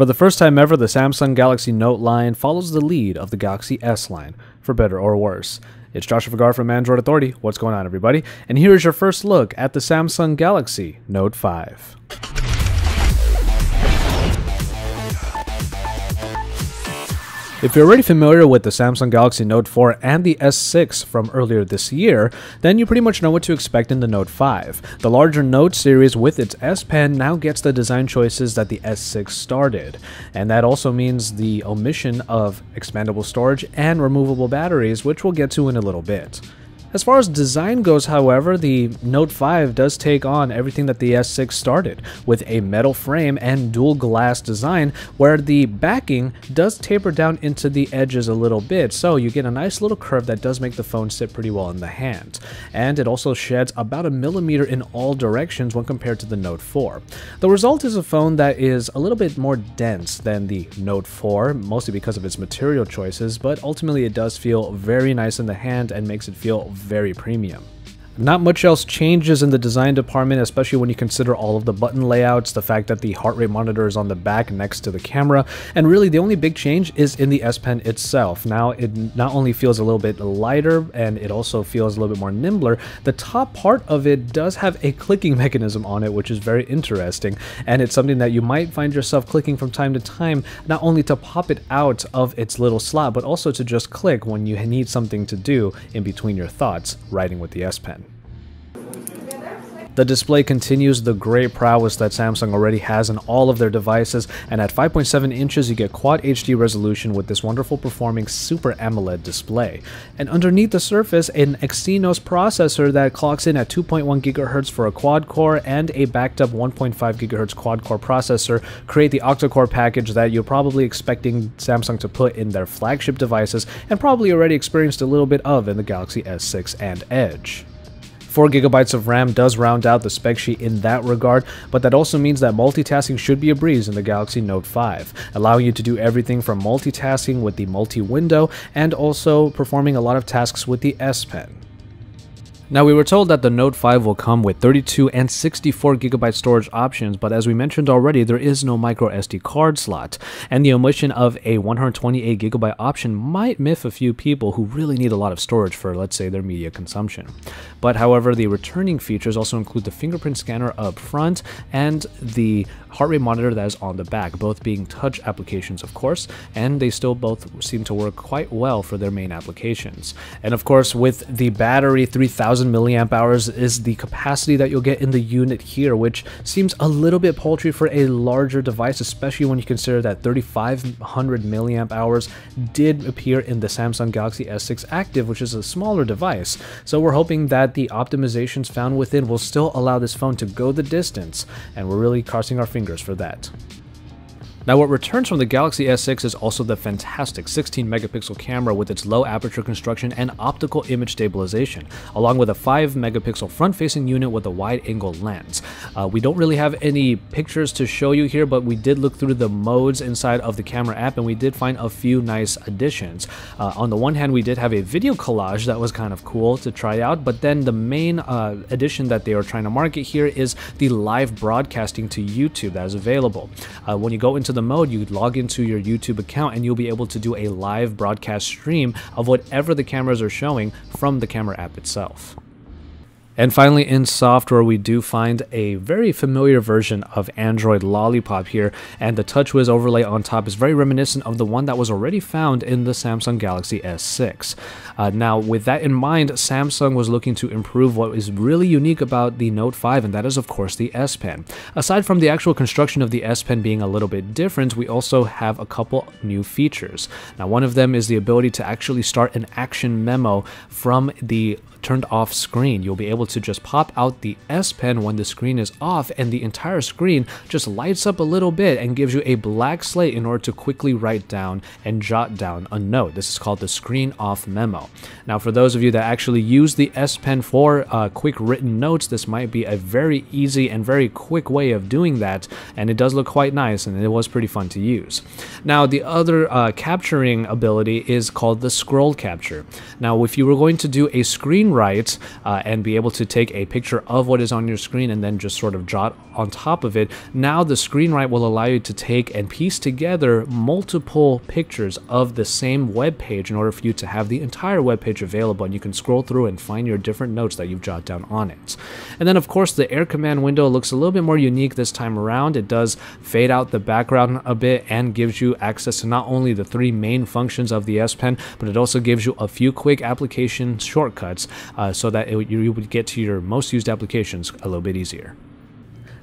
For the first time ever, the Samsung Galaxy Note line follows the lead of the Galaxy S line, for better or worse. It's Joshua Vergara from Android Authority. What's going on, everybody? And here is your first look at the Samsung Galaxy Note 5. If you're already familiar with the Samsung Galaxy Note 4 and the S6 from earlier this year, then you pretty much know what to expect in the Note 5. The larger Note series with its S Pen now gets the design choices that the S6 started, and that also means the omission of expandable storage and removable batteries, which we'll get to in a little bit. As far as design goes, however, the Note 5 does take on everything that the S6 started, with a metal frame and dual glass design, where the backing does taper down into the edges a little bit, so you get a nice little curve that does make the phone sit pretty well in the hand. And it also sheds about a millimeter in all directions when compared to the Note 4. The result is a phone that is a little bit more dense than the Note 4, mostly because of its material choices, but ultimately it does feel very nice in the hand and makes it feel very premium. Not much else changes in the design department, especially when you consider all of the button layouts, the fact that the heart rate monitor is on the back next to the camera, and really the only big change is in the S Pen itself. Now it not only feels a little bit lighter, and it also feels a little bit more nimbler. The top part of it does have a clicking mechanism on it, which is very interesting, and it's something that you might find yourself clicking from time to time, not only to pop it out of its little slot, but also to just click when you need something to do in between your thoughts, writing with the S Pen. The display continues the great prowess that Samsung already has in all of their devices, and at 5.7 inches you get Quad HD resolution with this wonderful performing Super AMOLED display. And underneath the surface, an Exynos processor that clocks in at 2.1 GHz for a quad-core and a backed-up 1.5 GHz quad-core processor create the octa-core package that you're probably expecting Samsung to put in their flagship devices, and probably already experienced a little bit of in the Galaxy S6 and Edge. 4 GB of RAM does round out the spec sheet in that regard, but that also means that multitasking should be a breeze in the Galaxy Note 5, allowing you to do everything from multitasking with the multi-window and also performing a lot of tasks with the S Pen. Now, we were told that the Note 5 will come with 32 and 64 GB storage options, but as we mentioned already, there is no micro SD card slot, and the omission of a 128 GB option might miff a few people who really need a lot of storage for, let's say, their media consumption. But however, the returning features also include the fingerprint scanner up front and the heart rate monitor that is on the back, both being touch applications, of course, and they still both seem to work quite well for their main applications. And of course, with the battery, 3000 milliamp hours is the capacity that you'll get in the unit here, which seems a little bit paltry for a larger device, especially when you consider that 3500 milliamp hours did appear in the Samsung Galaxy S6 Active, which is a smaller device. So we're hoping that the optimizations found within will still allow this phone to go the distance, and we're really crossing our fingers for that. Now, what returns from the Galaxy S6 is also the fantastic 16 megapixel camera with its low aperture construction and optical image stabilization, along with a 5 megapixel front-facing unit with a wide-angle lens. We don't really have any pictures to show you here, but we did look through the modes inside of the camera app, and we did find a few nice additions. On the one hand, we did have a video collage that was kind of cool to try out, but then the main addition that they are trying to market here is the live broadcasting to YouTube that is available. When you go into the mode, you log into your YouTube account and you'll be able to do a live broadcast stream of whatever the cameras are showing from the camera app itself. And finally, in software, we do find a very familiar version of Android Lollipop here, and the TouchWiz overlay on top is very reminiscent of the one that was already found in the Samsung Galaxy S6. Now, with that in mind, Samsung was looking to improve what is really unique about the Note 5, and that is, of course, the S Pen. Aside from the actual construction of the S Pen being a little bit different, we also have a couple new features. Now, one of them is the ability to actually start an action memo from the turned off screen. You'll be able to just pop out the S Pen when the screen is off, and the entire screen just lights up a little bit and gives you a blank slate in order to quickly write down and jot down a note. This is called the screen off memo. Now, for those of you that actually use the S Pen for quick written notes, this might be a very easy and very quick way of doing that, and it does look quite nice, and it was pretty fun to use. Now, the other capturing ability is called the scroll capture. Now, if you were going to do a screen right and be able to take a picture of what is on your screen and then just sort of jot on top of it. Now the screen right will allow you to take and piece together multiple pictures of the same web page in order for you to have the entire web page available, and you can scroll through and find your different notes that you've jotted down on it. And then of course the Air Command window looks a little bit more unique this time around. It does fade out the background a bit and gives you access to not only the 3 main functions of the S Pen, but it also gives you a few quick application shortcuts so that you would get to your most used applications a little bit easier.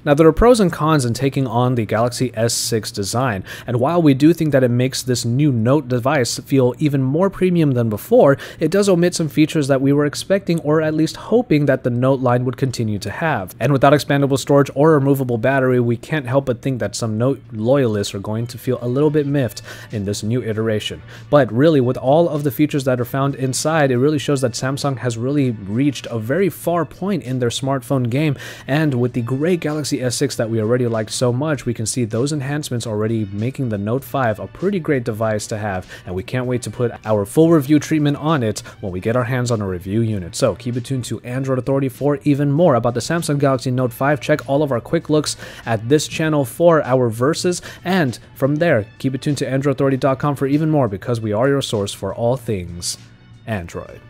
Now, there are pros and cons in taking on the Galaxy S6 design, and while we do think that it makes this new Note device feel even more premium than before, it does omit some features that we were expecting or at least hoping that the Note line would continue to have. And without expandable storage or removable battery, we can't help but think that some Note loyalists are going to feel a little bit miffed in this new iteration. But really, with all of the features that are found inside, it really shows that Samsung has really reached a very far point in their smartphone game, and with the great Galaxy S6 that we already liked so much, we can see those enhancements already making the Note 5 a pretty great device to have, and we can't wait to put our full review treatment on it when we get our hands on a review unit. So keep it tuned to Android Authority for even more about the Samsung Galaxy Note 5. Check all of our quick looks at this channel for our verses, and from there, keep it tuned to AndroidAuthority.com for even more, because we are your source for all things Android.